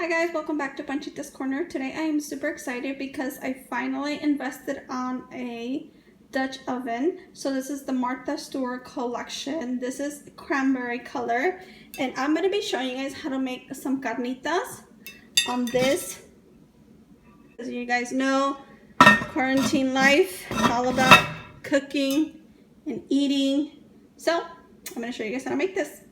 Hi guys, welcome back to Panchita's Corner. Today I am super excited because I finally invested on a Dutch oven. So this is the Martha Stewart collection. This is cranberry color and I'm going to be showing you guys how to make some carnitas on this. As you guys know, quarantine life, all about cooking and eating. So I'm going to show you guys how to make this.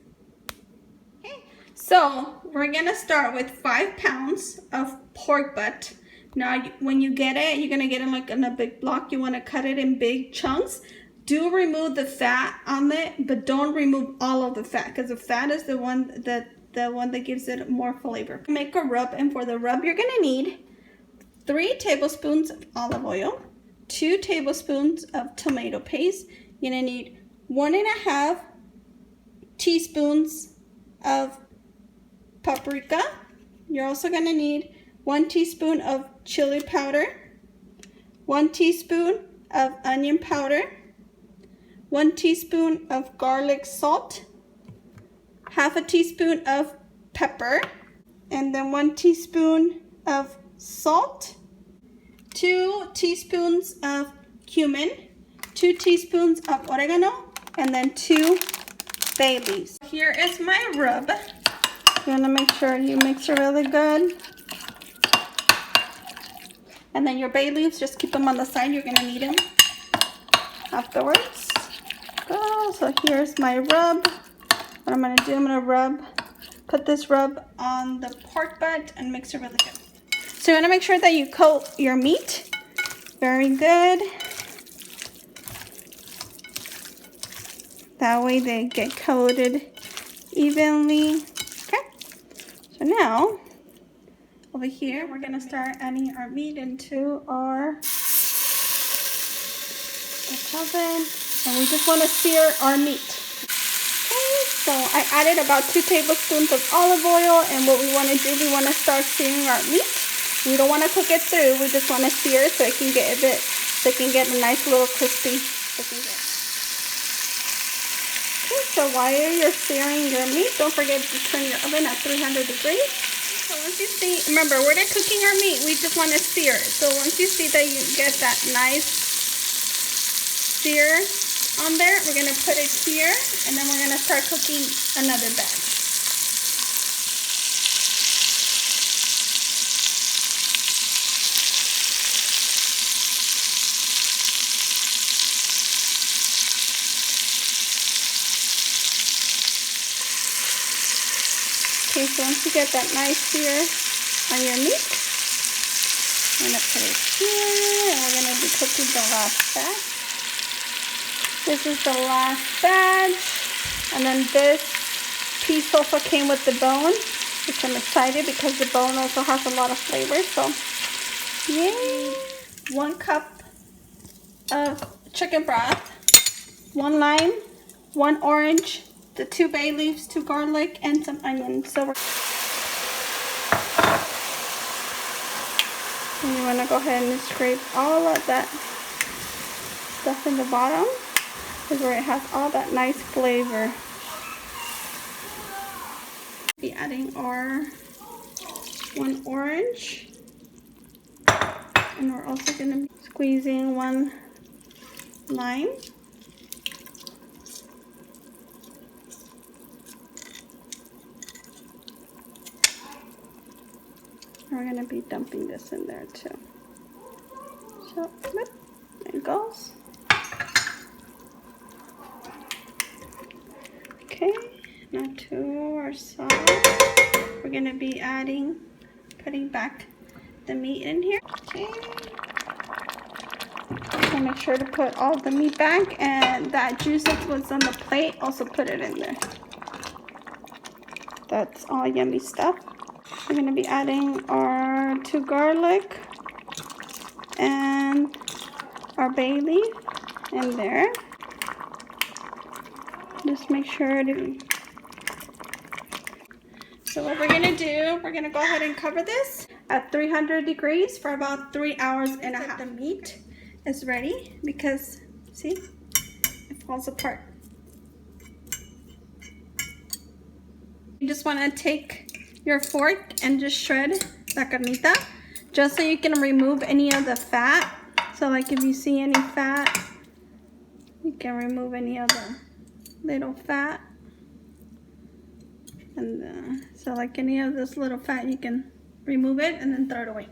So we're gonna start with 5 pounds of pork butt. Now when you get it, you're gonna get it like in a big block. You want to cut it in big chunks. Do remove the fat on it, but don't remove all of the fat because the fat is the one that gives it more flavor. Make a rub, and for the rub you're gonna need 3 tablespoons of olive oil, 2 tablespoons of tomato paste. You're gonna need 1.5 teaspoons of paprika. You're also going to need 1 teaspoon of chili powder, 1 teaspoon of onion powder, 1 teaspoon of garlic salt, half a teaspoon of pepper, and then 1 teaspoon of salt, 2 teaspoons of cumin, 2 teaspoons of oregano, and then 2 bay leaves. Here is my rub. You want to make sure you mix it really good. And then your bay leaves, just keep them on the side. You're going to need them afterwards. So here's my rub. What I'm going to do, I'm going to put this rub on the pork butt and mix it really good. So you want to make sure that you coat your meat very good. That way they get coated evenly. So now, over here, we're gonna start adding our meat into our Dutch oven, and we just wanna sear our meat. Okay, so I added about 2 tablespoons of olive oil, and what we wanna do, we wanna start searing our meat. We don't wanna cook it through, we just wanna sear it so it can get a nice little crispy looking good. So while you're searing your meat, don't forget to turn your oven at 300 degrees. So once you see, remember, we're not cooking our meat, we just want to sear it. So once you see that you get that nice sear on there, we're going to put it here, and then we're going to start cooking another batch. Okay, so once you get that nice sear on your meat, I'm going to put it here, and we're going to be cooking the last batch. This is the last batch, and then this piece also came with the bone, which I'm excited because the bone also has a lot of flavor, so yay! 1 cup of chicken broth, 1 lime, 1 orange, the 2 bay leaves, 2 garlic, and some onions. So you want to go ahead and scrape all of that stuff in the bottom, is where it has all that nice flavor. Be adding our 1 orange, and we're also going to be squeezing 1 lime. We're going to be dumping this in there too. So, there it goes. Okay, now to our sauce, we're going to be putting back the meat in here. Okay. So make sure to put all the meat back, and that juice that was on the plate, also put it in there. That's all yummy stuff. We're going to be adding our 2 garlic and our bay leaf in there. Just make sure to... So what we're going to do, we're going to go ahead and cover this at 300 degrees for about 3 hours and a half. The meat is ready because, see, it falls apart. You just want to take your fork and just shred la carnita, just so you can remove any of the fat. So like if you see any fat, you can remove any of the little fat. And so like any of this little fat, you can remove it and then throw it away.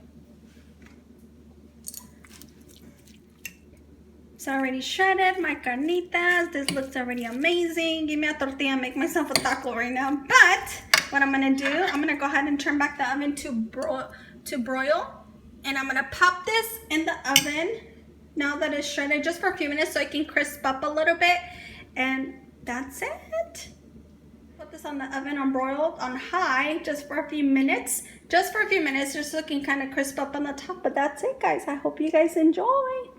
It's already shredded, my carnitas. This looks already amazing. Give me a tortilla and make myself a taco right now. But what I'm gonna do, I'm gonna go ahead and turn back the oven to broil. And I'm gonna pop this in the oven now that it's shredded just for a few minutes so it can crisp up a little bit. And that's it. Put this on the oven on broiled on high just for a few minutes. Just so it can kind of crisp up on the top. But that's it, guys. I hope you guys enjoy.